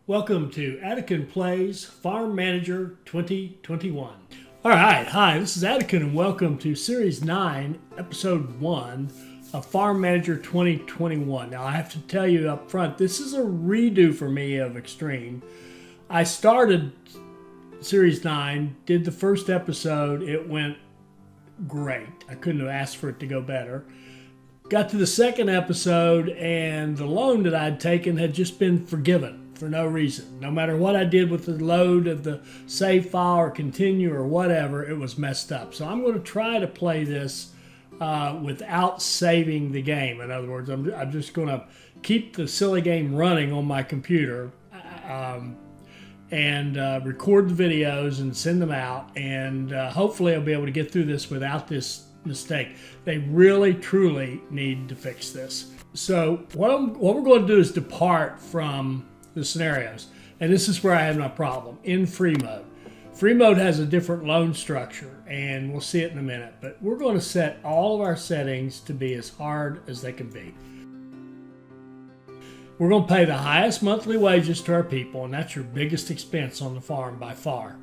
Welcome to Attican Plays Farm Manager 2021. All right, hi, this is Attican and welcome to Series 9, Episode 1 of Farm Manager 2021. Now, I have to tell you up front, this is a redo for me of Extreme. I started Series 9, did the first episode, it went great. I couldn't have asked for it to go better. Got to the second episode and the loan that I'd taken had just been forgiven for no reason. No matter what I did with the load of the save file or continue or whatever, it was messed up. So I'm going to try to play this without saving the game. In other words, I'm just going to keep the silly game running on my computer and record the videos and send them out. And hopefully I'll be able to get through this without this mistake. They really, truly need to fix this. So what we're going to do is depart from the scenarios. And this is where I have my problem. In free mode. Free mode has a different loan structure, and we'll see it in a minute. But we're going to set all of our settings to be as hard as they can be. We're going to pay the highest monthly wages to our people, and that's your biggest expense on the farm by far.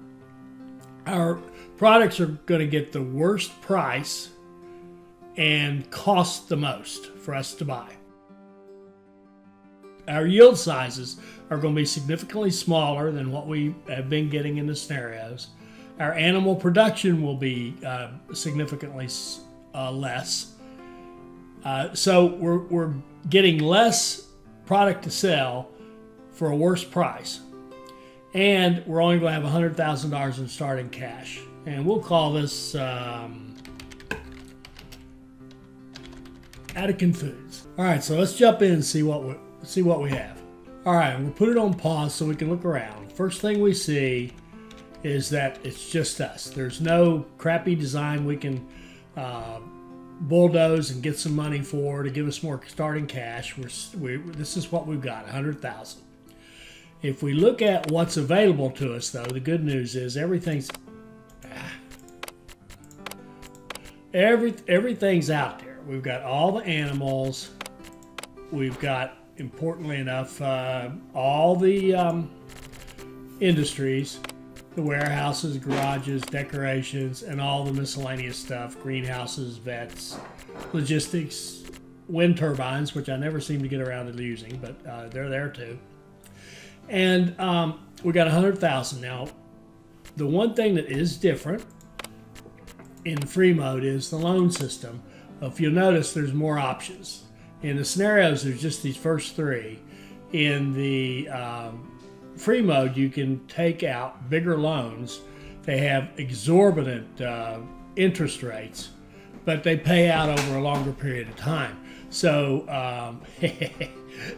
Our products are going to get the worst price and cost the most for us to buy. Our yield sizes are going to be significantly smaller than what we have been getting in the scenarios. Our animal production will be significantly less. So we're getting less product to sell for a worse price. And we're only going to have $100,000 in starting cash. And we'll call this Attican Foods. All right, so let's jump in and see what we have. All right, we'll put it on pause so we can look around. First thing we see is that it's just us. There's no crappy design we can bulldoze and get some money for to give us more starting cash. This is what we've got, $100,000. If we look at what's available to us, though, the good news is everything's out there. We've got all the animals. We've got, importantly enough, all the industries, the warehouses, garages, decorations, and all the miscellaneous stuff, greenhouses, vets, logistics, wind turbines, which I never seem to get around to using, but they're there too. And we got $100,000. Now, the one thing that is different in free mode is the loan system. If you'll notice, there's more options. In the scenarios, there's just these first three. In the free mode, you can take out bigger loans. They have exorbitant interest rates, but they pay out over a longer period of time. So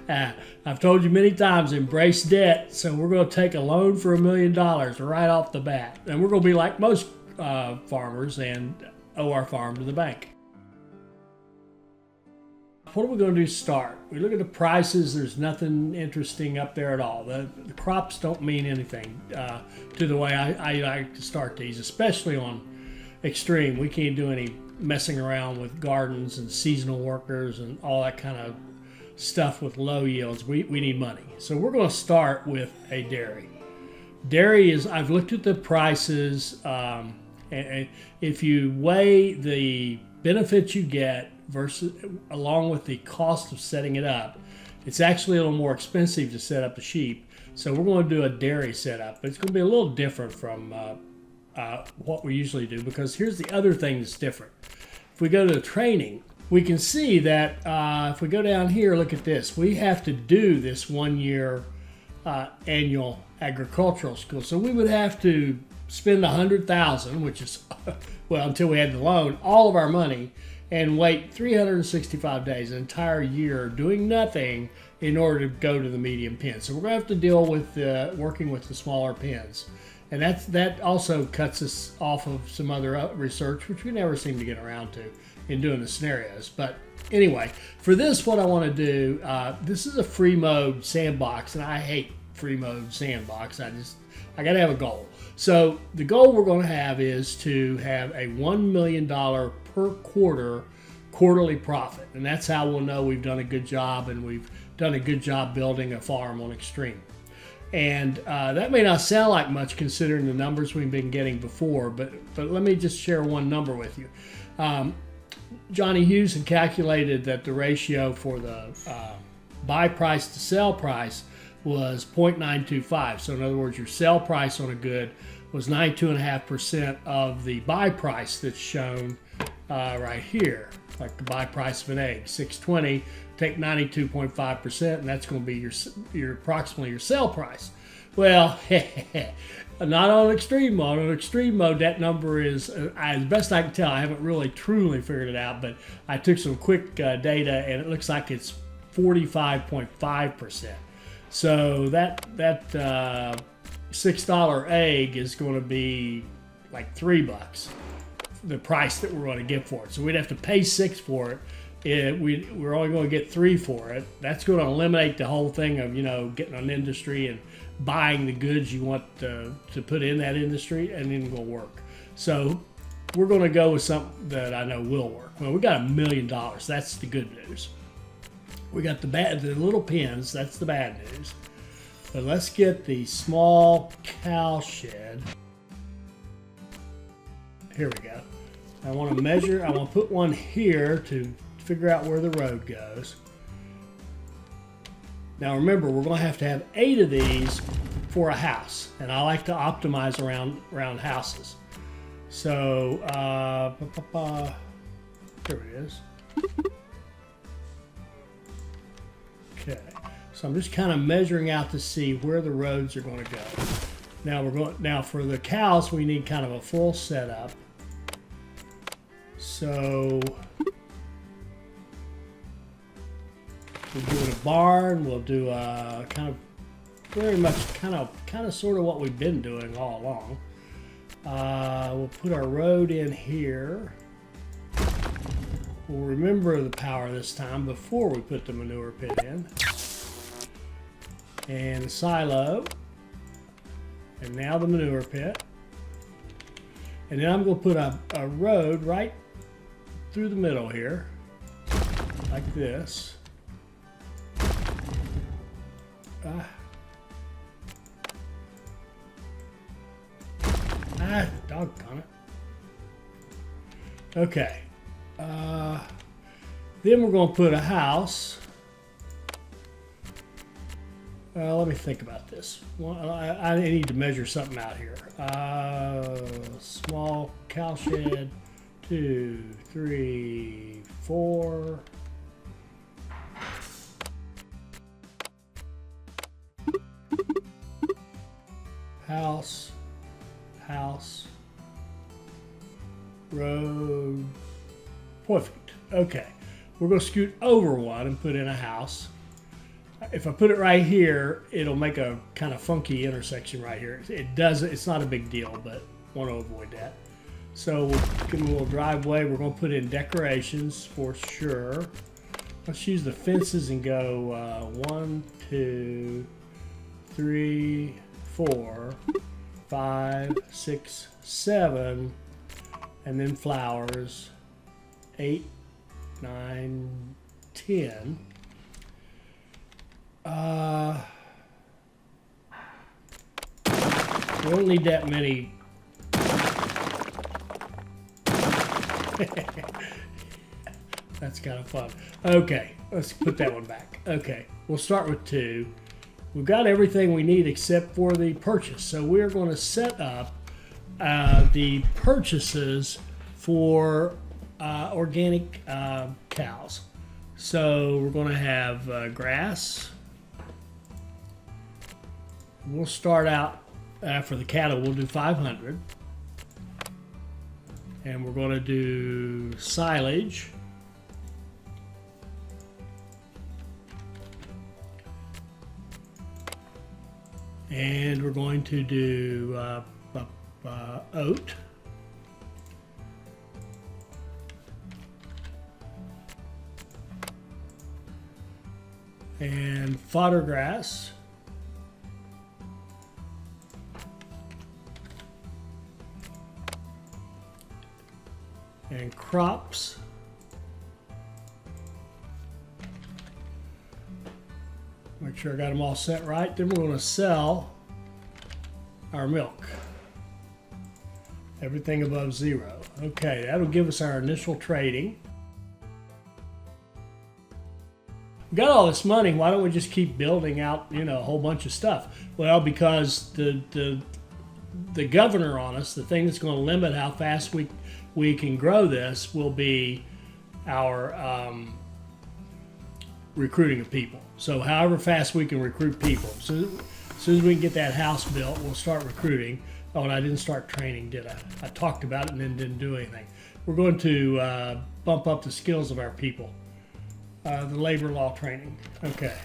I've told you many times, embrace debt. So we're going to take a loan for $1 million right off the bat. And we're going to be like most farmers and owe our farm to the bank. What are we going to do to start? We look at the prices. There's nothing interesting up there at all. The crops don't mean anything to the way I like to start these, especially on Extreme. We can't do any messing around with gardens and seasonal workers and all that kind of stuff with low yields. We need money. So we're going to start with a dairy. Dairy is, I've looked at the prices, and if you weigh the benefits you get versus along with the cost of setting it up, it's actually a little more expensive to set up a sheep. So we're going to do a dairy setup, but it's going to be a little different from what we usually do, because here's the other thing that's different. If we go to the training, we can see that if we go down here, look at this. We have to do this 1 year annual agricultural school. So we would have to spend $100,000, which is, well, until we had the loan, all of our money, and wait 365 days, an entire year, doing nothing in order to go to the medium pen. So we're going to have to deal with working with the smaller pens. And that also cuts us off of some other research, which we never seem to get around to in doing the scenarios. But anyway, for this, what I want to do, this is a free mode sandbox, and I hate free mode sandbox. I got to have a goal. So the goal we're going to have is to have a $1 million per quarter quarterly profit. And that's how we'll know we've done a good job, and we've done a good job building a farm on Extreme. And that may not sound like much considering the numbers we've been getting before, but let me just share one number with you. Johnny Hughes had calculated that the ratio for the buy price to sell price was 0.925. So in other words, your sell price on a good was 92.5% of the buy price that's shown right here. Like the buy price of an egg, 620, take 92.5%, and that's going to be your approximately your sell price. Well, not on extreme mode. On extreme mode, that number is, as best I can tell, I haven't really truly figured it out, but I took some quick data, and it looks like it's 45.5%. So that $6 egg is going to be like $3, the price that we're going to get for it. So we'd have to pay $6 for it. We're only going to get $3 for it. That's going to eliminate the whole thing of, you know, getting an industry and buying the goods you want to put in that industry, and then will work. So we're going to go with something that I know will work. Well, we got $1 million. That's the good news. We got the little pins. That's the bad news. But let's get the small cow shed. Here we go. I want to measure. I want to put one here to figure out where the road goes. Now remember, we're going to have 8 of these for a house, and I like to optimize around houses. So here it is. Okay, so I'm just kind of measuring out to see where the roads are going to go. Now for the cows, we need kind of a full setup. So we'll do a barn. We'll do a kind of very much kind of sort of what we've been doing all along. We'll put our road in here. We'll remember the power this time before we put the manure pit in. And the silo. And now the manure pit. And then I'm going to put a road right through the middle here, like this. Doggone it. Okay. Then we're going to put a house. Let me think about this. Well, I need to measure something out here. Small cow shed, 2, 3, 4. House, road. Perfect. Okay. We're going to scoot over one and put in a house. If I put it right here, it'll make a kind of funky intersection right here. It does. It's not a big deal, but want to avoid that. So we'll give them a little driveway. We're going to put in decorations for sure. Let's use the fences and go 1, 2, 3, 4, 5, 6, 7, and then flowers. 8, 9, 10. We don't need that many. That's kind of fun. Okay, let's put that one back. Okay, we'll start with 2. We've got everything we need except for the purchase. So we're going to set up the purchases for organic cows. So we're going to have grass. We'll start out for the cattle. We'll do 500. And we're going to do silage. And we're going to do oat. And fodder grass. And crops. Make sure I got them all set right. Then we're going to sell our milk. Everything above 0. Okay, that'll give us our initial trading. We got all this money, why don't we just keep building out, you know, a whole bunch of stuff? Well, because the governor on us, the thing that's going to limit how fast we can grow this will be our recruiting of people. So however fast we can recruit people. So as soon as we can get that house built, we'll start recruiting. Oh, and I didn't start training, did I? I talked about it and then didn't do anything. We're going to bump up the skills of our people. The labor law training. Okay.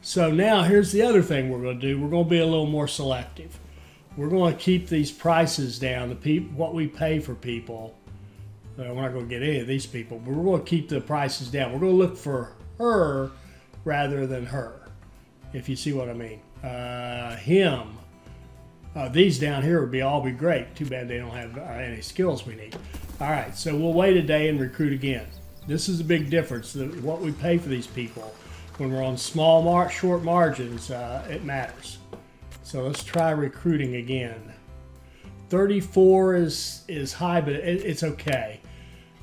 So now here's the other thing we're going to do. We're going to be a little more selective. We're going to keep these prices down, what we pay for people. We're not going to get any of these people, but we're going to keep the prices down. We're going to look for her rather than her, if you see what I mean. Him. These down here would all be great. Too bad they don't have any skills we need. All right, so we'll wait a day and recruit again. This is a big difference. What we pay for these people, when we're on short margins, it matters. So let's try recruiting again. 34 is high, but it's okay.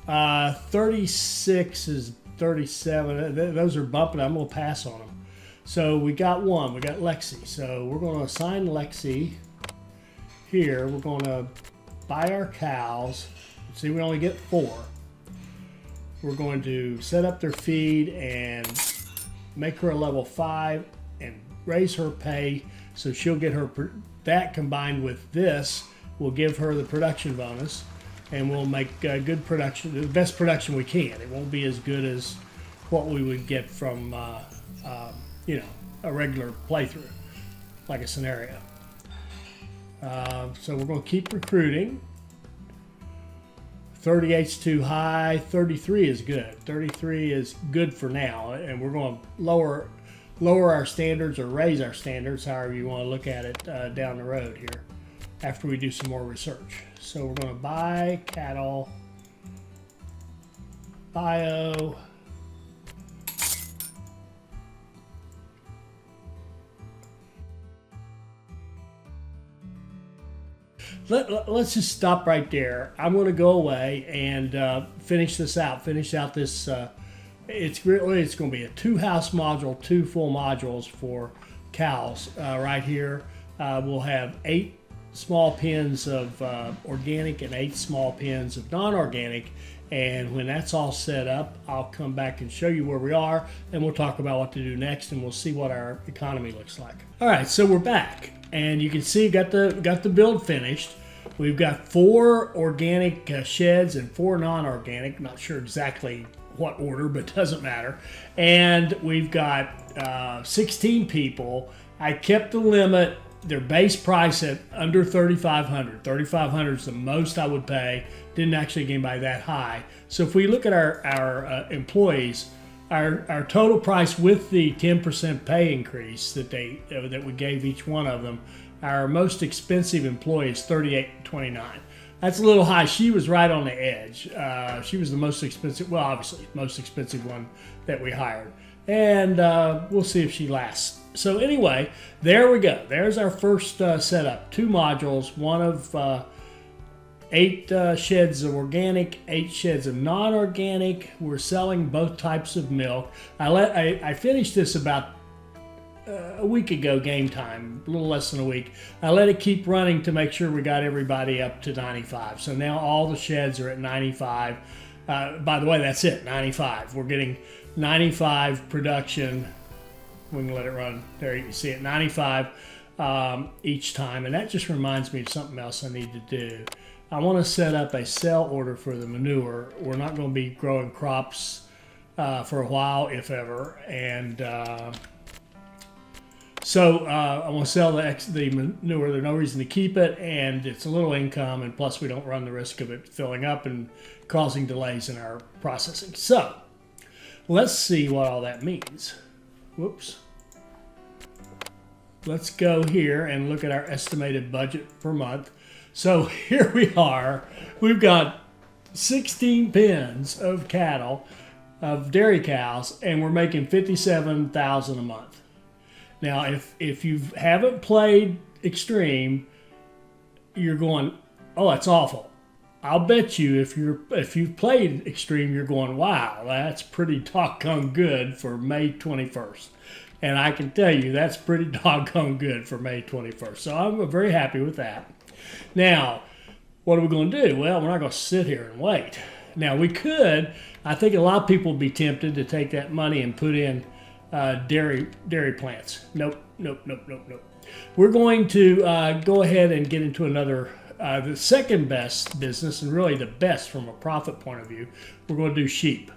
36 is 37. Those are bumping. I'm going to pass on them. So we got one. We got Lexi. So we're going to assign Lexi here. We're going to buy our cows. See, we only get 4. We're going to set up their feed and make her a level 5 and raise her pay so she'll get her. That combined with this will give her the production bonus, and we'll make good production, the best production we can. It won't be as good as what we would get from you know, a regular playthrough, like a scenario. So we're going to keep recruiting. 38's too high. 33 is good. 33 is good for now, and we're going to lower our standards or raise our standards, however you want to look at it, down the road here after we do some more research. So we're going to buy cattle, bio, let's just stop right there. I'm going to go away and finish this out. Finish out this. It's going to be a 2-house module, 2 full modules for cows right here. We'll have 8 small pens of organic and 8 small pens of non-organic. And when that's all set up, I'll come back and show you where we are, and we'll talk about what to do next, and we'll see what our economy looks like. All right, so we're back, and you can see got the build finished. We've got 4 organic sheds and 4 non-organic. Not sure exactly what order, but doesn't matter. And we've got 16 people. I kept the limit, their base price at under $3,500. $3,500 is the most I would pay. Didn't actually get anybody that high. So if we look at our employees, our total price with the 10% pay increase that we gave each one of them, our most expensive employee is $38.29. That's a little high. She was right on the edge. She was the most expensive, well, obviously, most expensive one that we hired. And we'll see if she lasts. So anyway, there we go. There's our first setup. 2 modules, one of 8 sheds of organic, 8 sheds of non-organic. We're selling both types of milk. I finished this about a week ago, game time, a little less than a week. I let it keep running to make sure we got everybody up to 95. So now all the sheds are at 95. By the way, that's it, 95. We're getting 95 production. We can let it run. There you can see it, 95 each time. And that just reminds me of something else I need to do. I want to set up a sell order for the manure. We're not going to be growing crops for a while, if ever. And so I want to sell the manure. There's no reason to keep it, and it's a little income, and plus we don't run the risk of it filling up and causing delays in our processing. So let's see what all that means. Whoops. Let's go here and look at our estimated budget per month. So here we are. We've got 16 pens of cattle, of dairy cows, and we're making $57,000 a month. Now, if you haven't played Extreme, you're going, oh, that's awful. I'll bet you if you've played Extreme, you're going, wow, that's pretty doggone good for May 21st. And I can tell you that's pretty doggone good for May 21st. So I'm very happy with that. Now, what are we going to do? Well, we're not going to sit here and wait. Now, we could. I think a lot of people would be tempted to take that money and put in dairy plants. Nope. We're going to go ahead and get into another, the second best business, and really the best from a profit point of view. We're going to do sheep.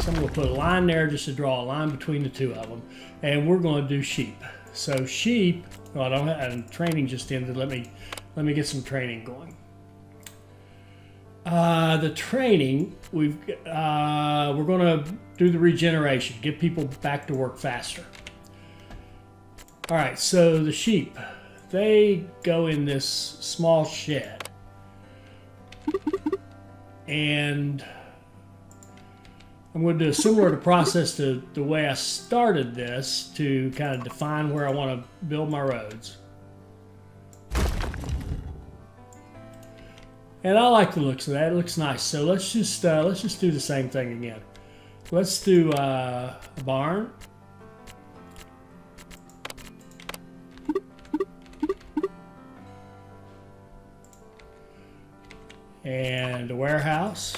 So I'm going to put a line there just to draw a line between the two of them, and we're going to do sheep. So sheep. Well, I don't have, and training just ended. Let me get some training going. The training, we're going to do the regeneration, get people back to work faster. All right, so the sheep, they go in this small shed, and I'm going to do a similar process to the way I started this to kind of define where I want to build my roads. And I like the looks of that. It looks nice. So let's just do the same thing again. Let's do a barn. And a warehouse.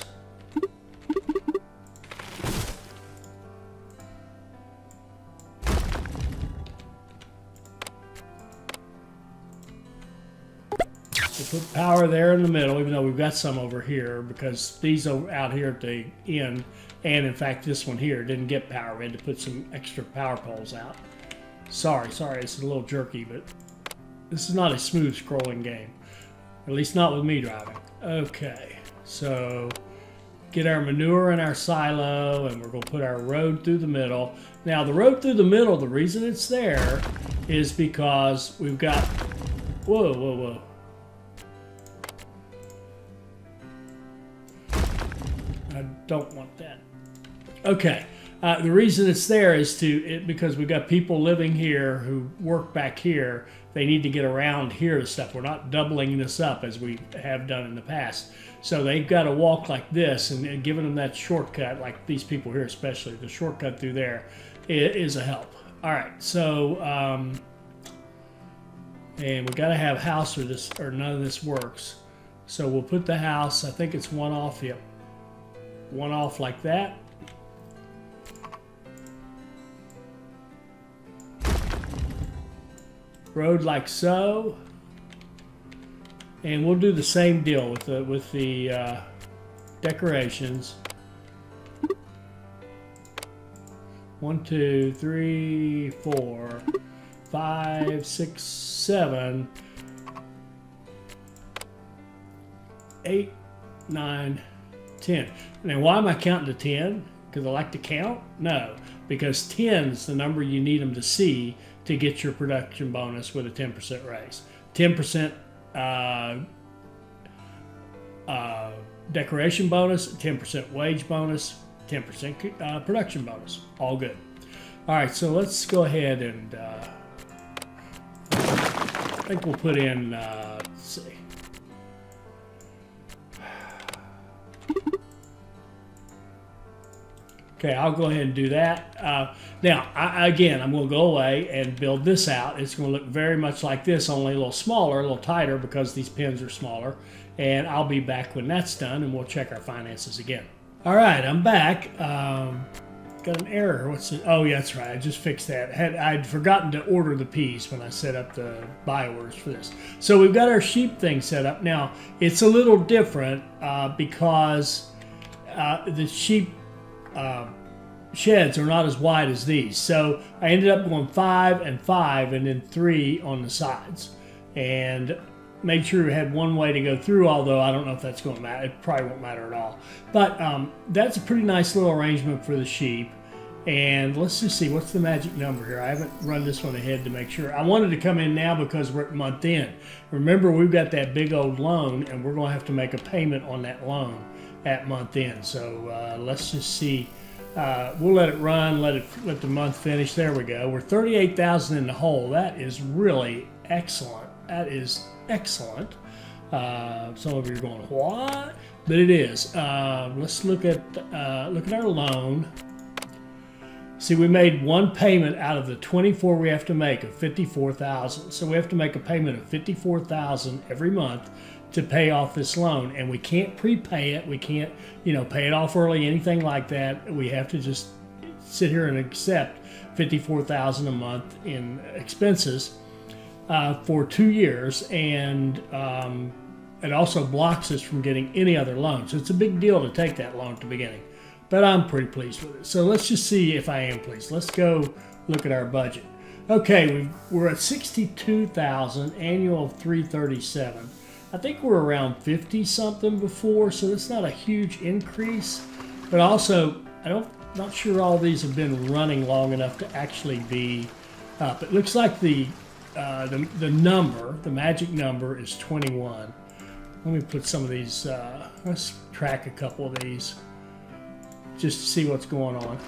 Put power there in the middle, even though we've got some over here, because these are out here at the end, and in fact this one here didn't get power. We had to put some extra power poles out. Sorry, it's a little jerky, but this is not a smooth scrolling game. At least not with me driving. Okay, so get our manure in our silo, and we're going to put our road through the middle. Now the road through the middle, the reason it's there is because we've got, whoa. I don't want that. Okay, the reason it's there is because we've got people living here who work back here. They need to get around here to stuff. We're not doubling this up as we have done in the past. So they've got to walk like this, and giving them that shortcut, like these people here especially, the shortcut through there is a help. All right, so and we got to have house or none of this works. So we'll put the house. I think it's one off. Yep. One off like that. Road like so. And we'll do the same deal with the decorations. 1, 2, 3, 4, 5, 6, 7, 8, 9, 10. Now, why am I counting to 10? Because I like to count? No, because 10 is the number you need them to see to get your production bonus with a 10% raise. 10% decoration bonus, 10% wage bonus, 10% production bonus. All good. All right, so let's go ahead and I think we'll put in, let's see. Okay, I'll go ahead and do that. Now, again, I'm going to go away and build this out. It's going to look very much like this, only a little smaller, a little tighter because these pins are smaller. And I'll be back when that's done, and we'll check our finances again. All right, I'm back. Got an error. What's it? Oh, yeah, that's right. I just fixed that. I'd forgotten to order the peas when I set up the buy orders for this. So we've got our sheep thing set up. Now, it's a little different because the sheep sheds are not as wide as these. So I ended up going 5 and 5 and then 3 on the sides. And made sure we had one way to go through, although I don't know if that's going to matter. It probably won't matter at all. But that's a pretty nice little arrangement for the sheep. And let's just see, what's the magic number here? I haven't run this one ahead to make sure. I wanted to come in now because we're at month end. Remember, we've got that big old loan, and we're going to have to make a payment on that loan. at month end. So let's just see. We'll let it run, let the month finish. There we go. We're 38,000 in the hole. That is really excellent. That is excellent. Some of you are going, what? But it is. Let's look at our loan. See, we made one payment out of the 24 we have to make of 54,000. So we have to make a payment of 54,000 every month to pay off this loan, and we can't prepay it. We can't, pay it off early, anything like that. We have to just sit here and accept 54,000 a month in expenses for 2 years, and it also blocks us from getting any other loan. So it's a big deal to take that loan at the beginning. But I'm pretty pleased with it. So let's just see if I am pleased. Let's go look at our budget. Okay, we're at 62,000, annual of 337. I think we're around 50 something before, so that's not a huge increase. But also, not sure all these have been running long enough to actually be up. It looks like the number, the magic number, is 21. Let me put some of these. Let's track a couple of these, just to see what's going on.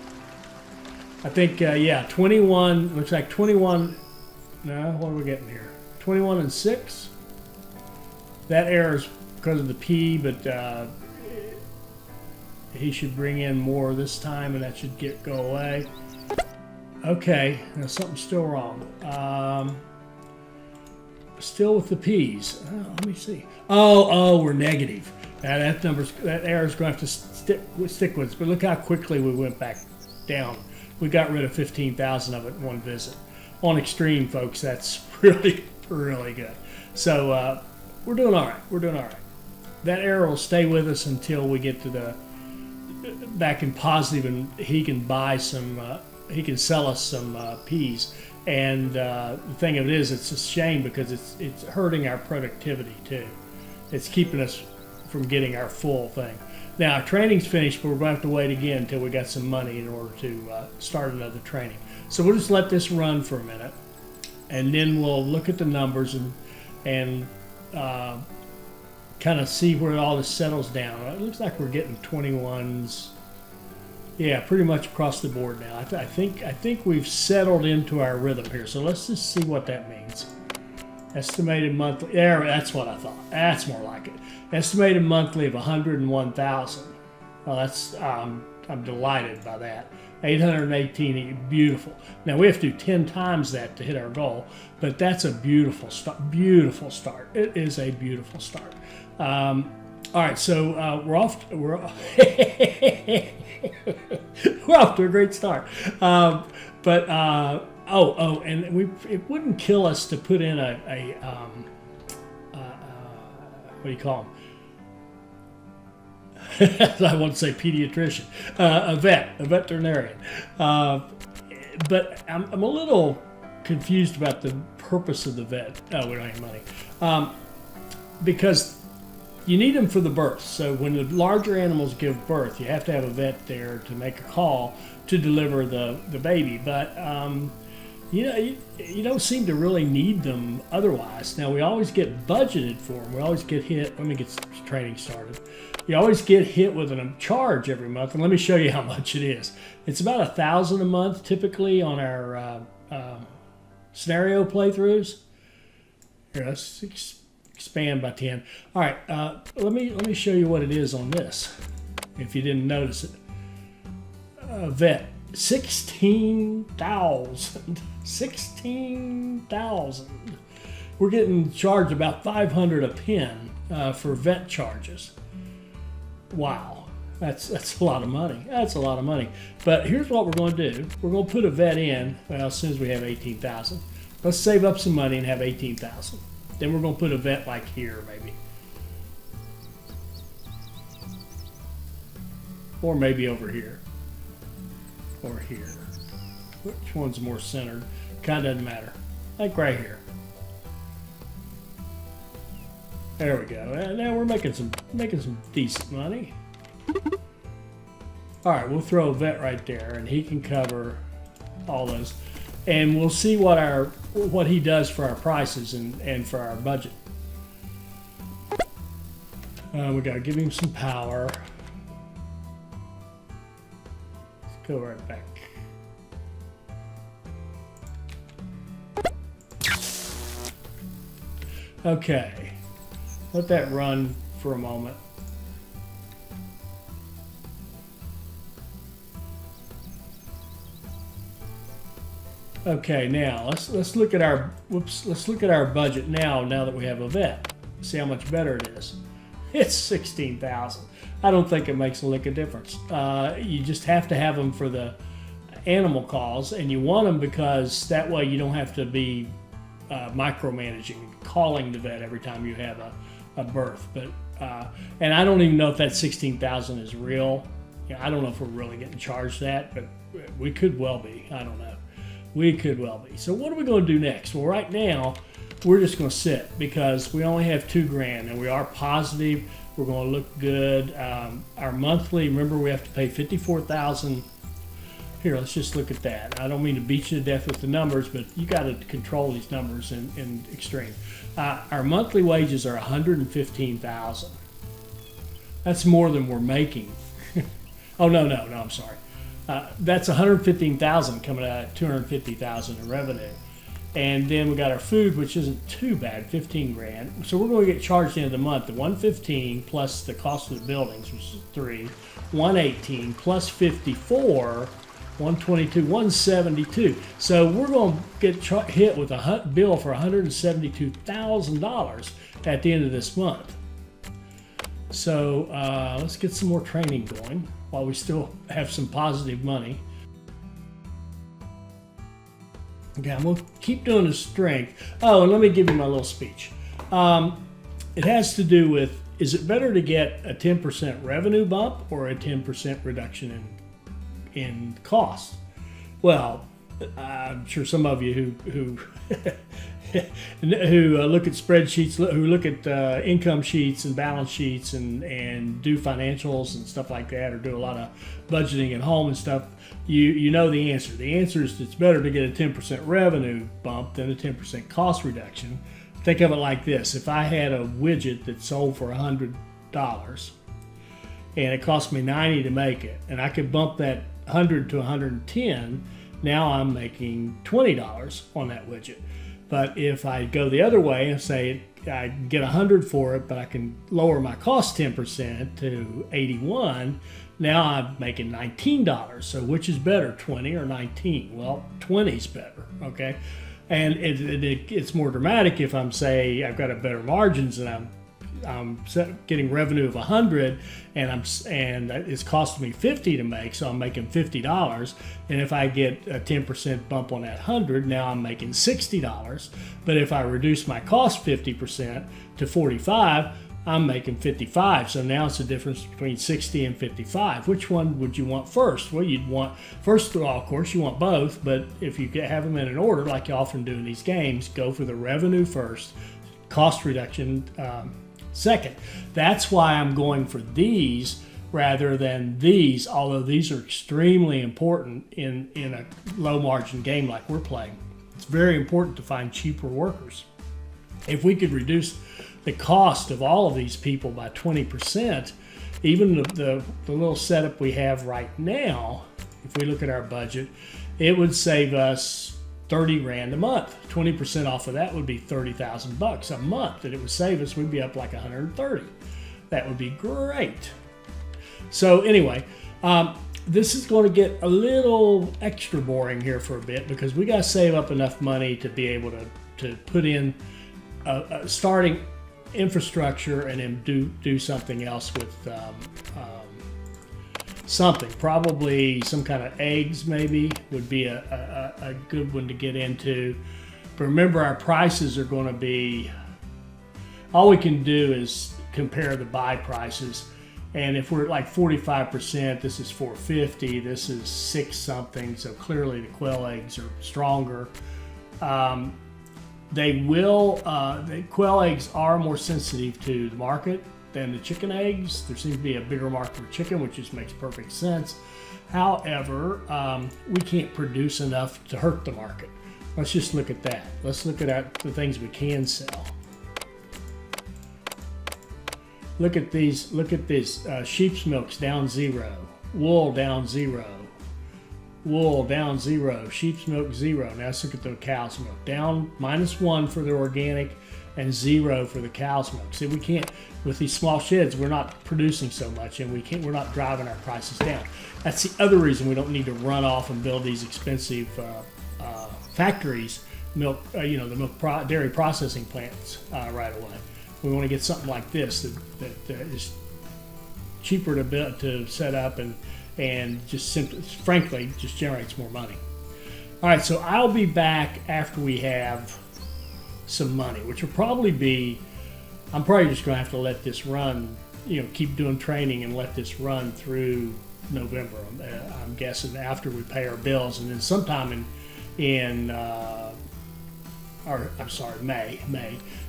I think, 21, looks like 21, no, what are we getting here? 21 and 6. That error is because of the P, but he should bring in more this time, and that should go away. Okay, now something's still wrong. Still with the P's. Oh, let me see. Oh, we're negative. That error is going to have to stick with us. But look how quickly we went back down. We got rid of 15,000 of it in one visit. On extreme, folks, that's really, really good. So we're doing all right. We're doing all right. That error will stay with us until we get to the back in positive, and he can buy some. He can sell us some peas. And the thing of it is, it's a shame because it's hurting our productivity too. It's keeping us from getting our full thing. Now, our training's finished, but we're going to have to wait again until we got some money in order to start another training. So we'll just let this run for a minute, and then we'll look at the numbers and kind of see where all this settles down. It looks like we're getting 21s. Yeah, pretty much across the board now. I think we've settled into our rhythm here. So let's just see what that means. Estimated monthly. There, that's what I thought. That's more like it. Estimated monthly of 101,000. Well, that's I'm delighted by that. 818, beautiful. Now we have to do 10 times that to hit our goal, but that's a beautiful start. Beautiful start. It is a beautiful start. All right, so we're off to a great start. And it wouldn't kill us to put in what do you call them? I want to say pediatrician, a veterinarian. But I'm a little confused about the purpose of the vet. Oh, we don't have money. Because you need them for the birth. So when the larger animals give birth, you have to have a vet there to make a call to deliver the baby. But you don't seem to really need them otherwise. Now we always get budgeted for them. We always get hit. Let me get training started. You always get hit with a charge every month, and let me show you how much it is. It's about $1,000 a month typically on our scenario playthroughs. Here, let's expand by 10. All right, let me show you what it is on this, if you didn't notice it. Vet, 16,000. 16,000. We're getting charged about $500 a pin for vet charges. Wow, that's a lot of money. That's a lot of money. But here's what we're going to do. We're going to put a vet in, well, as soon as we have 18,000. Let's save up some money and have 18,000. Then we're going to put a vet like here, maybe. Or maybe over here. Or here. Which one's more centered? Kind of doesn't matter. Like right here. There we go. And now we're making some decent money. All right, we'll throw a vet right there, and he can cover all those. And we'll see what he does for our prices and for our budget. We got to give him some power. Go right back. Okay, let that run for a moment. Okay, now let's look at our let's look at our budget now that we have a vet. See how much better it is. It's 16,000. I don't think it makes a lick of difference. You just have to have them for the animal calls, and you want them because that way you don't have to be micromanaging, calling the vet every time you have a birth. But and I don't even know if that 16,000 is real. I don't know if we're really getting charged that, but we could well be. I don't know. We could well be. So what are we going to do next? Well, right now we're just going to sit because we only have $2,000 and we are positive. We're going to look good. Our monthly, remember, we have to pay $54,000. Here, let's just look at that. I don't mean to beat you to death with the numbers, but you got to control these numbers in extreme. Our monthly wages are $115,000. That's more than we're making. Oh no, I'm sorry. That's $115,000 coming out of $250,000 in revenue. And then we got our food, which isn't too bad, $15,000. So we're going to get charged at the end of the month, the $115 plus the cost of the buildings, which is $3, $118 plus 54, $122, $172. So we're going to get hit with a bill for $172,000 at the end of this month. So let's get some more training going while we still have some positive money. Okay, I'm going to keep doing the strength. Oh, and let me give you my little speech. It has to do with, is it better to get a 10% revenue bump or a 10% reduction in cost? Well, I'm sure some of you who who look at spreadsheets, who look at income sheets and balance sheets and do financials and stuff like that, or do a lot of budgeting at home and stuff, you know the answer. The answer is it's better to get a 10% revenue bump than a 10% cost reduction. Think of it like this. If I had a widget that sold for $100 and it cost me $90 to make it, and I could bump that $100 to $110, now I'm making $20 on that widget. But if I go the other way and say I get $100 for it, but I can lower my cost 10% to $81, now I'm making $19. So which is better, 20 or 19? Well, 20 is better, okay? And it's more dramatic if I'm say I've got a better margins and I'm getting revenue of 100 and it's costing me 50 to make, so I'm making $50. And if I get a 10% bump on that 100, now I'm making $60. But if I reduce my cost 50% to 45, I'm making 55. So now it's the difference between 60 and 55. Which one would you want first? Well, you'd want, first of all, of course, you want both, but if you have them in an order, like you often do in these games, go for the revenue first, cost reduction second. That's why I'm going for these rather than these, although these are extremely important in a low margin game like we're playing. It's very important to find cheaper workers. If we could reduce the cost of all of these people by 20%, even the little setup we have right now, if we look at our budget, it would save us $30,000 a month. 20% off of that would be $30,000 a month, and it would save us. We'd be up like 130. That would be great. So anyway, this is going to get a little extra boring here for a bit because we got to save up enough money to be able to put in starting infrastructure and then do something else with something. Probably some kind of eggs maybe would be a good one to get into. But remember, our prices are going to be, all we can do is compare the buy prices. And if we're at like 45%, this is $4.50, this is $6 something. So clearly the quail eggs are stronger. The quail eggs are more sensitive to the market than the chicken eggs. There seems to be a bigger market for chicken, which just makes perfect sense. However, we can't produce enough to hurt the market. Let's just look at that. Let's look at the things we can sell. Look at these. Look at this. Sheep's milk's down 0. Wool down 0. wool down 0, sheep's milk 0. Now let's look at the cow's milk. Down -1 for the organic and 0 for the cow's milk. See, we can't, with these small sheds, we're not producing so much, and we're not driving our prices down. That's the other reason we don't need to run off and build these expensive factories, the dairy processing plants right away. We want to get something like this that is cheaper to set up and just simply, frankly, just generates more money. All right, so I'll be back after we have some money, which will probably be, I'm probably just going to have to let this run, keep doing training and let this run through November. I'm guessing after we pay our bills, and then sometime May,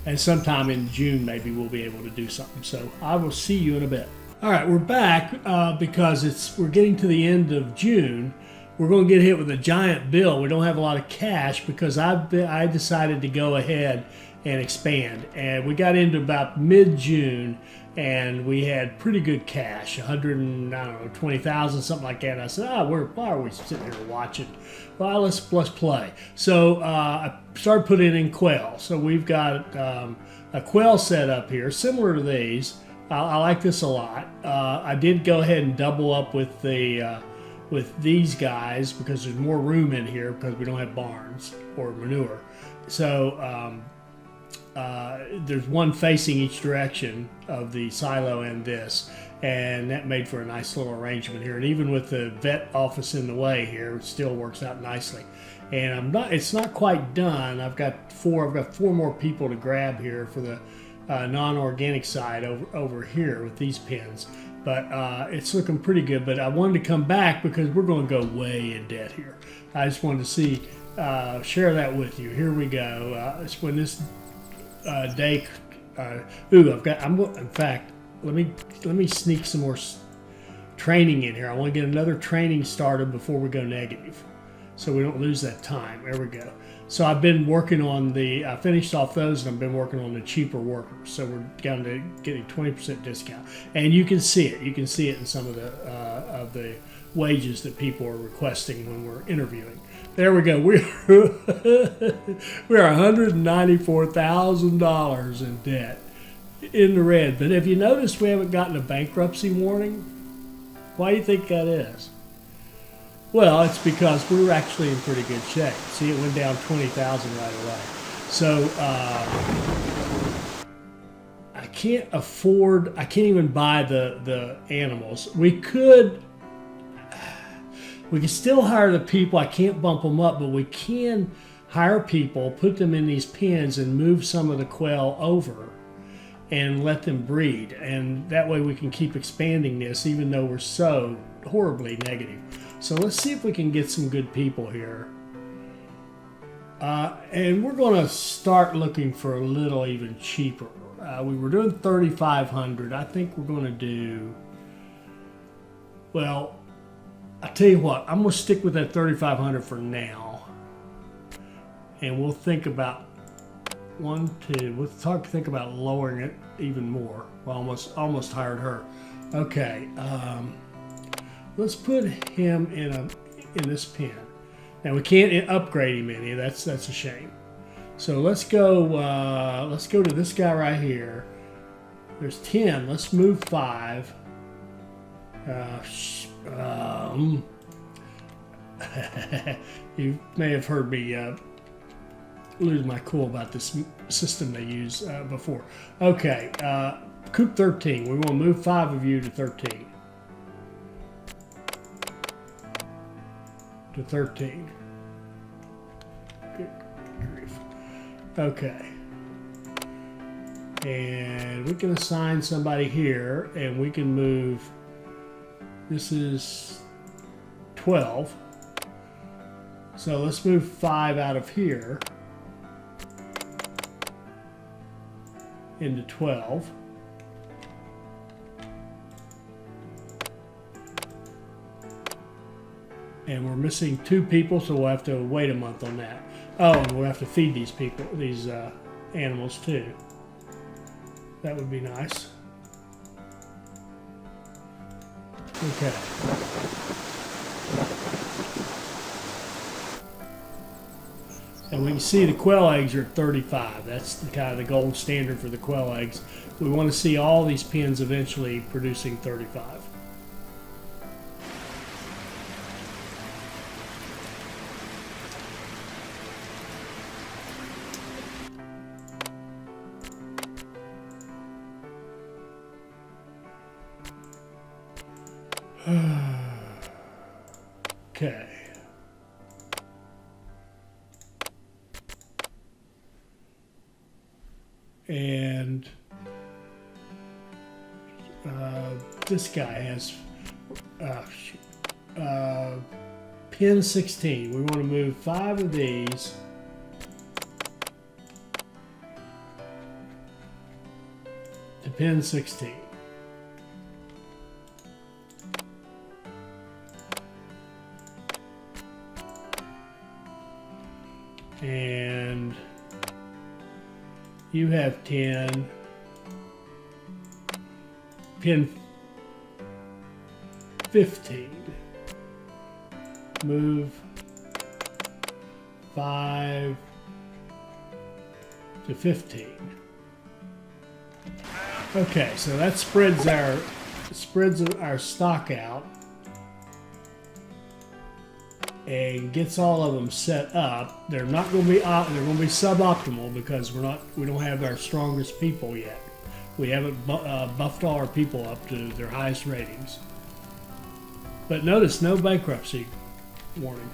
and sometime in June maybe we'll be able to do something. So I will see you in a bit. All right, we're back because we're getting to the end of June. We're going to get hit with a giant bill. We don't have a lot of cash because I decided to go ahead and expand. And we got into about mid-June, and we had pretty good cash, 120,000, something like that. And I said, why are we sitting here watching? Well, let's play. So I started putting in quail. So we've got a quail set up here, similar to these. I like this a lot. I did go ahead and double up with these guys because there's more room in here because we don't have barns or manure. So there's one facing each direction of the silo and this, and that made for a nice little arrangement here. And even with the vet office in the way here, it still works out nicely. And it's not quite done. I've got four more people to grab here for the non-organic side over here with these pins. But it's looking pretty good. But I wanted to come back because we're going to go way in debt here. I just wanted to share that with you. Here we go. It's when this day. In fact, let me sneak some more training in here. I want to get another training started before we go negative, so we don't lose that time. There we go. So I've been working on I finished off those, and I've been working on the cheaper workers. So we're down to getting 20% discount, and you can see it. You can see it in some of the wages that people are requesting when we're interviewing. There we go. We're $194,000 in debt, in the red. But have you noticed we haven't gotten a bankruptcy warning? Why do you think that is? Well, it's because we're actually in pretty good shape. See, it went down 20,000 right away. So I can't even buy the animals. We could still hire the people. I can't bump them up, but we can hire people, put them in these pens, and move some of the quail over and let them breed. And that way we can keep expanding this, even though we're so horribly negative. So let's see if we can get some good people here. And we're going to start looking for a little even cheaper. We were doing 3,500. I think we're going to do, well, I tell you what, I'm going to stick with that 3,500 for now. And we'll think about think about lowering it even more. Well, almost hired her. Okay. Let's put him in this pen. Now we can't upgrade him any. That's a shame. So let's go to this guy right here. There's 10. Let's move 5. You may have heard me lose my cool about this system they used before. Okay, coop 13. We want to move 5 of you to 13. To 13. Good grief. Okay. And we can assign somebody here, and we can move, this is 12. So let's move 5 out of here into 12. And we're missing 2 people, so we'll have to wait a month on that. Oh, and we'll have to feed these animals too. That would be nice. Okay. And we can see the quail eggs are at 35. That's the kind of the gold standard for the quail eggs. We want to see all these pens eventually producing 35. Okay. And this guy has pin 16. We want to move 5 of these to pin 16. And you have 10, pin 15, move 5 to 15. Okay, so that spreads our stock out and gets all of them set up. They're not going to be suboptimal because we don't have our strongest people yet. We haven't buffed all our people up to their highest ratings. But notice no bankruptcy warning.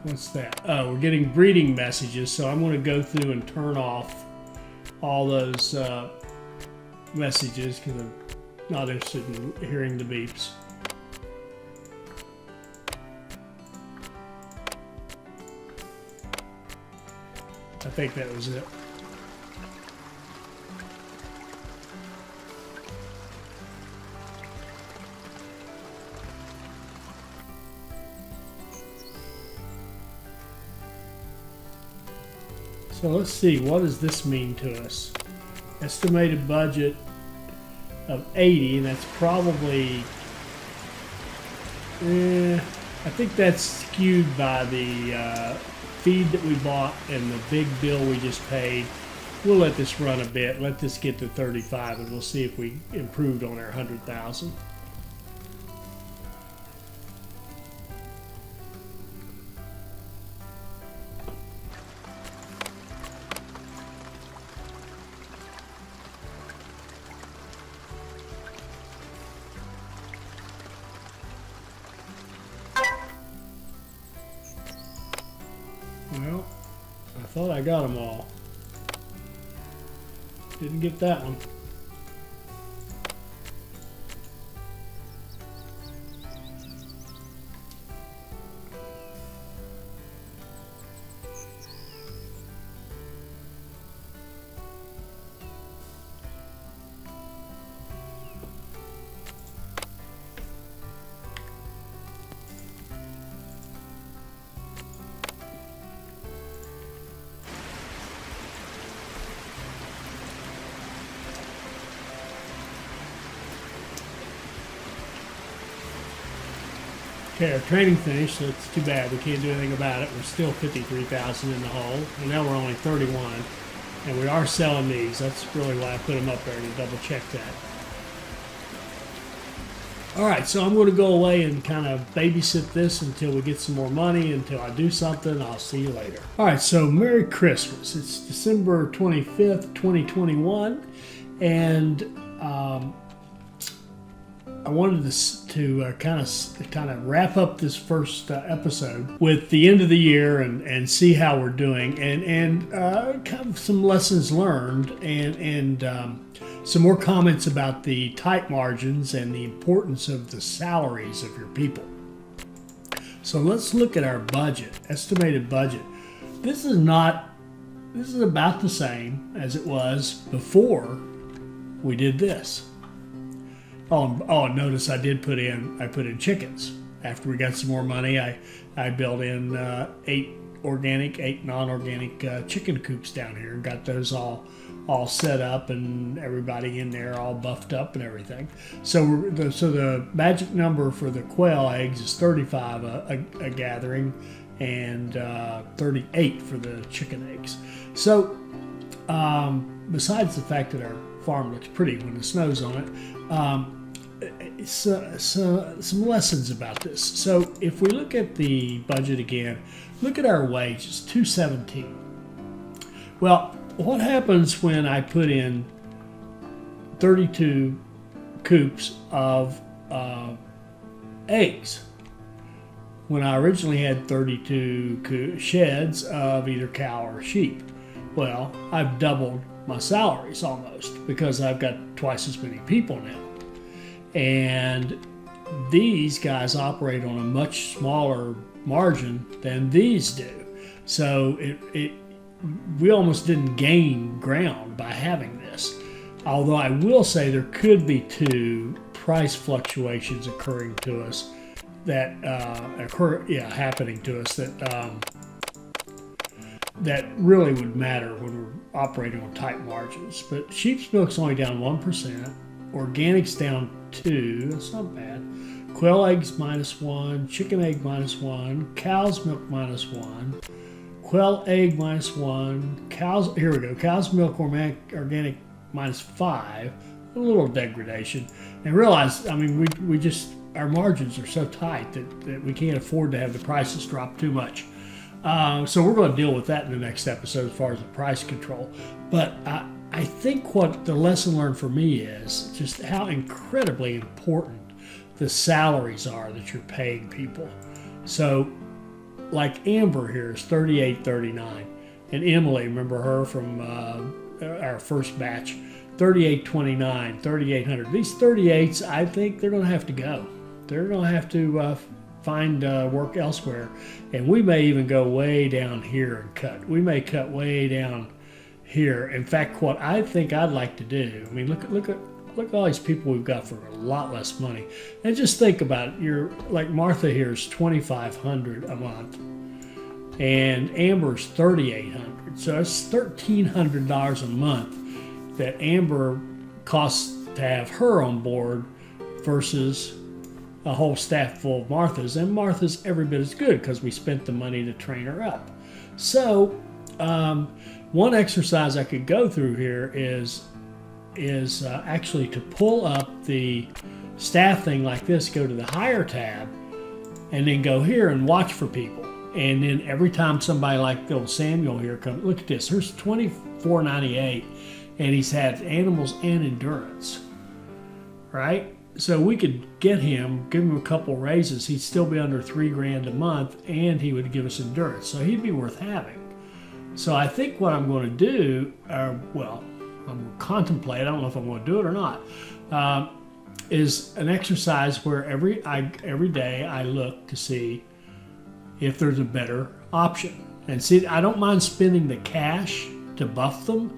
What's that? Oh, we're getting breeding messages, so I'm going to go through and turn off all those messages because I'm not interested in hearing the beeps. I think that was it. So let's see, what does this mean to us? Estimated budget of 80, and that's probably, I think that's skewed by the feed that we bought and the big bill we just paid. We'll let this run a bit, let this get to 35, and we'll see if we improved on our 100,000. Well, I thought I got them all. Didn't get that one. Okay, our training finished, so it's too bad. We can't do anything about it. We're still 53,000 in the hole, and now we're only 31. And we are selling these. That's really why I put them up there to double check that. All right, so I'm going to go away and kind of babysit this until we get some more money, until I do something. I'll see you later. All right, so Merry Christmas. It's December 25th, 2021, and I wanted to kind of wrap up this first episode with the end of the year and see how we're doing and kind of some lessons learned and some more comments about the tight margins and the importance of the salaries of your people. So let's look at our budget, estimated budget. This is about the same as it was before we did this. Oh, notice I put in chickens. After we got some more money, I built in 8 organic, 8 non-organic chicken coops down here and got those all set up and everybody in there all buffed up and everything. So the magic number for the quail eggs is 35 a gathering, and 38 for the chicken eggs. So besides the fact that our farm looks pretty when the snow's on it, some lessons about this. So if we look at the budget again, look at our wages, $217. Well, what happens when I put in 32 coops of eggs when I originally had 32 sheds of either cow or sheep? Well, I've doubled my salaries almost because I've got twice as many people now. And these guys operate on a much smaller margin than these do. So we almost didn't gain ground by having this. Although I will say there could be two price fluctuations occurring to us that happening to us that really would matter when we're operating on tight margins. But sheep's milk's only down 1%, organic's down 2%, that's not bad. Quail eggs -1, chicken egg -1, cow's milk -1, quail egg -1, cow's milk organic -5, a little degradation. And realize, I mean, we just, our margins are so tight that we can't afford to have the prices drop too much. So we're going to deal with that in the next episode as far as the price control. But I think what the lesson learned for me is just how incredibly important the salaries are that you're paying people. So like Amber here is $38.39, and Emily, remember her from our first batch, $38.29, $3,800. These 38s, I think they're going to have to go. They're going to have to find work elsewhere, and we may even go way down here and cut. We may cut way down here. In fact, what I think I'd like to do, I mean, look at all these people we've got for a lot less money, and just think about it. You're like Martha here is $2,500 a month, and Amber's $3,800. So it's $1,300 a month that Amber costs to have her on board versus a whole staff full of Marthas, and Martha's every bit as good because we spent the money to train her up. So one exercise I could go through here is actually to pull up the staff thing like this, go to the hire tab, and then go here and watch for people. And then every time somebody like old Samuel here comes, look at this, here's $24.98, and he's had animals and endurance, right? So we could get him, give him a couple raises, he'd still be under $3,000 a month, and he would give us endurance. So he'd be worth having. So I think what I'm going to do, I'm going to contemplate, I don't know if I'm going to do it or not, is an exercise where every day I look to see if there's a better option. And see, I don't mind spending the cash to buff them.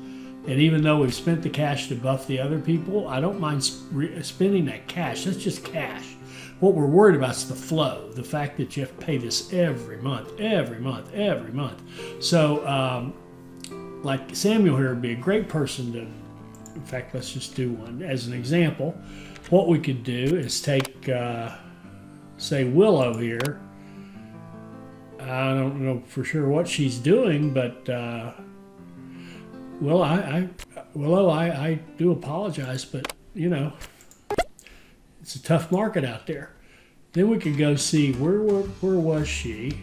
And even though we've spent the cash to buff the other people, I don't mind spending that cash. That's just cash. What we're worried about is the flow, the fact that you have to pay this every month. So, like Samuel here would be a great person to, in fact, let's just do one. As an example, what we could do is take, say, Willow here. I don't know for sure what she's doing, but Willow, I do apologize, but you know, it's a tough market out there. Then we could go see where was she?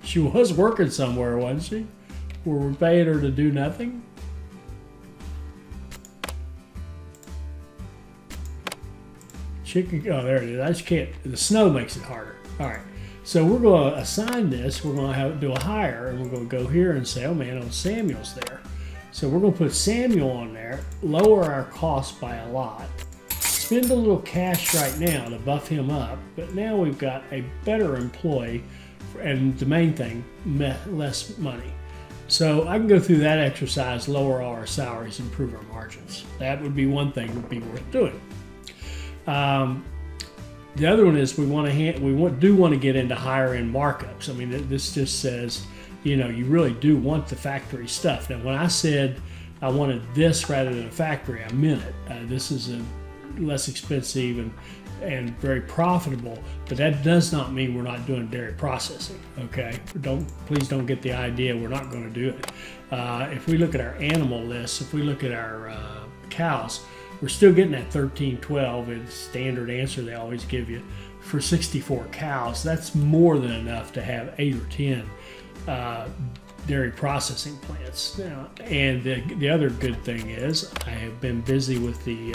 She was working somewhere, wasn't she? Where we paid her to do nothing. Chicken, oh, there it is. I just can't, the snow makes it harder. All right, so we're going to assign this. We're going to do a hire, and we're going to go here and say, oh man, Samuel's there. So we're going to put Samuel on there, lower our cost by a lot, spend a little cash right now to buff him up, but now we've got a better employee, and the main thing, less money. So I can go through that exercise, lower all our salaries, improve our margins. That would be one thing that would be worth doing. The other one is we do want to get into higher end markups. I mean, this just says, you know, you really do want the factory stuff. Now, when I said I wanted this rather than a factory, I meant it. This is a less expensive, and very profitable, but that does not mean we're not doing dairy processing. Okay, please don't get the idea we're not going to do it. If we look at our animal lists, if we look at our cows, we're still getting that 13-12. It's standard answer they always give you for 64 cows. That's more than enough to have 8 or 10 dairy processing plants. Now, and the other good thing is I have been busy with the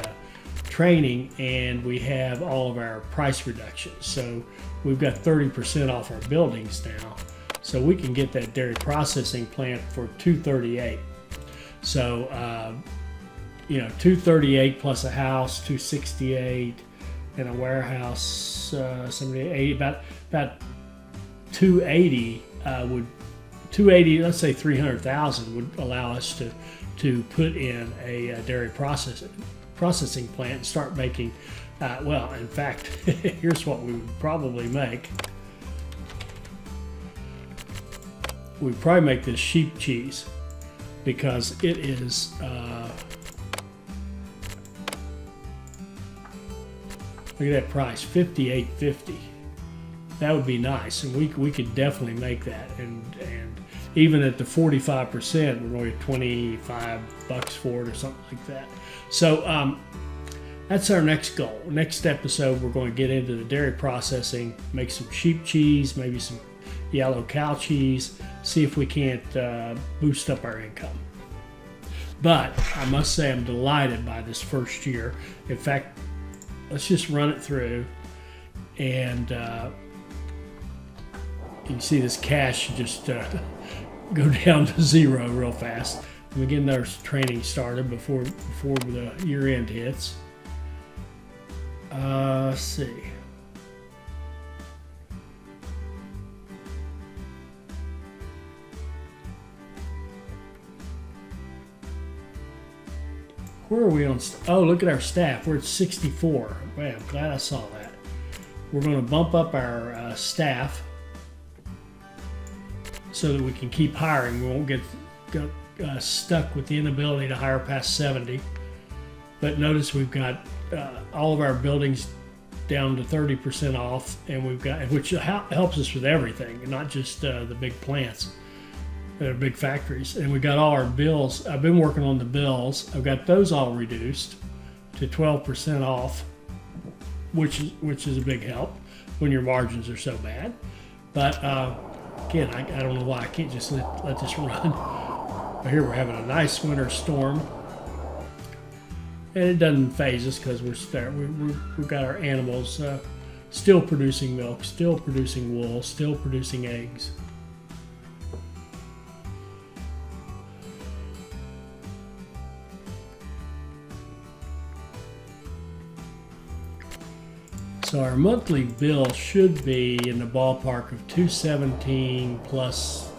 training, and we have all of our price reductions. So we've got 30% off our buildings now. So we can get that dairy processing plant for $238. So you know, $238 plus a house, $268, and a warehouse, $78, about $280 would. 280, let's say 300,000 would allow us to put in a dairy processing plant and start making. Well, in fact, here's what we would probably make. We'd probably make this sheep cheese because it is. Look at that price, $58.50. That would be nice, and we could definitely make that. And even at the 45%, we're going to get $25 for it or something like that. So that's our next goal. Next episode, we're going to get into the dairy processing, make some sheep cheese, maybe some yellow cow cheese, see if we can't boost up our income. But I must say I'm delighted by this first year. In fact, let's just run it through, and you can see this cash just go down to zero real fast. And we get another training started before the year end hits. Let's see. Where are we on? Oh, look at our staff. We're at 64. Man, I'm glad I saw that. We're going to bump up our staff so that we can keep hiring. We won't get stuck with the inability to hire past 70. But notice we've got all of our buildings down to 30% off, and we've got, which helps us with everything, not just the big plants. They're big factories, and we got all our bills. I've been working on the bills. I've got those all reduced to 12% off, which is a big help when your margins are so bad. But again, I don't know why I can't just let this run. But here we're having a nice winter storm, and it doesn't phase us because we've got our animals still producing milk, still producing wool, still producing eggs. So our monthly bill should be in the ballpark of $217 plus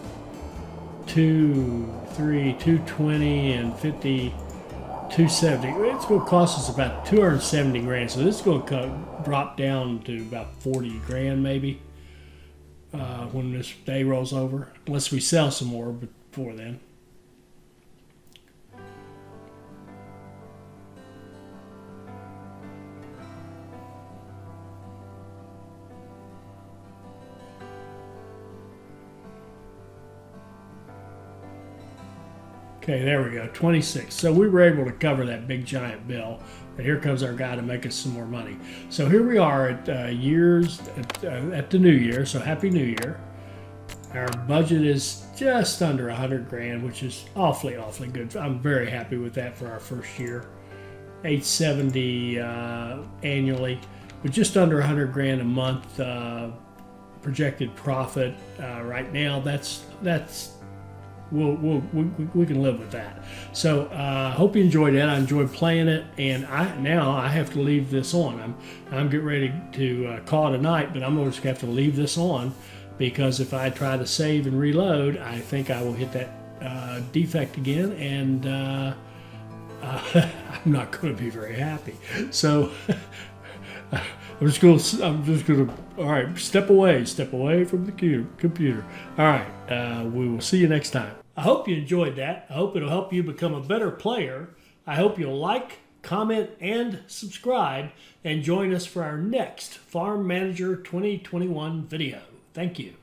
220 and 50, 270. It's going to cost us about 270 grand. So this is going to drop down to about 40 grand maybe when this day rolls over, unless we sell some more before then. Okay, there we go, 26. So we were able to cover that big giant bill. And here comes our guy to make us some more money. So here we are at at the new year. So happy New Year. Our budget is just under 100 grand, which is awfully good. I'm very happy with that for our first year. 870 annually, with just under 100 grand a month projected profit right now. We can live with that. So hope you enjoyed that. I enjoyed playing it, and now I have to leave this on. I'm getting ready to call it a night, but I'm going to have to leave this on because if I try to save and reload, I think I will hit that defect again, and I'm not going to be very happy. So I'm just going to, all right, step away from the computer. All right, we will see you next time. I hope you enjoyed that. I hope it'll help you become a better player. I hope you'll like, comment, and subscribe, and join us for our next Farm Manager 2021 video. Thank you.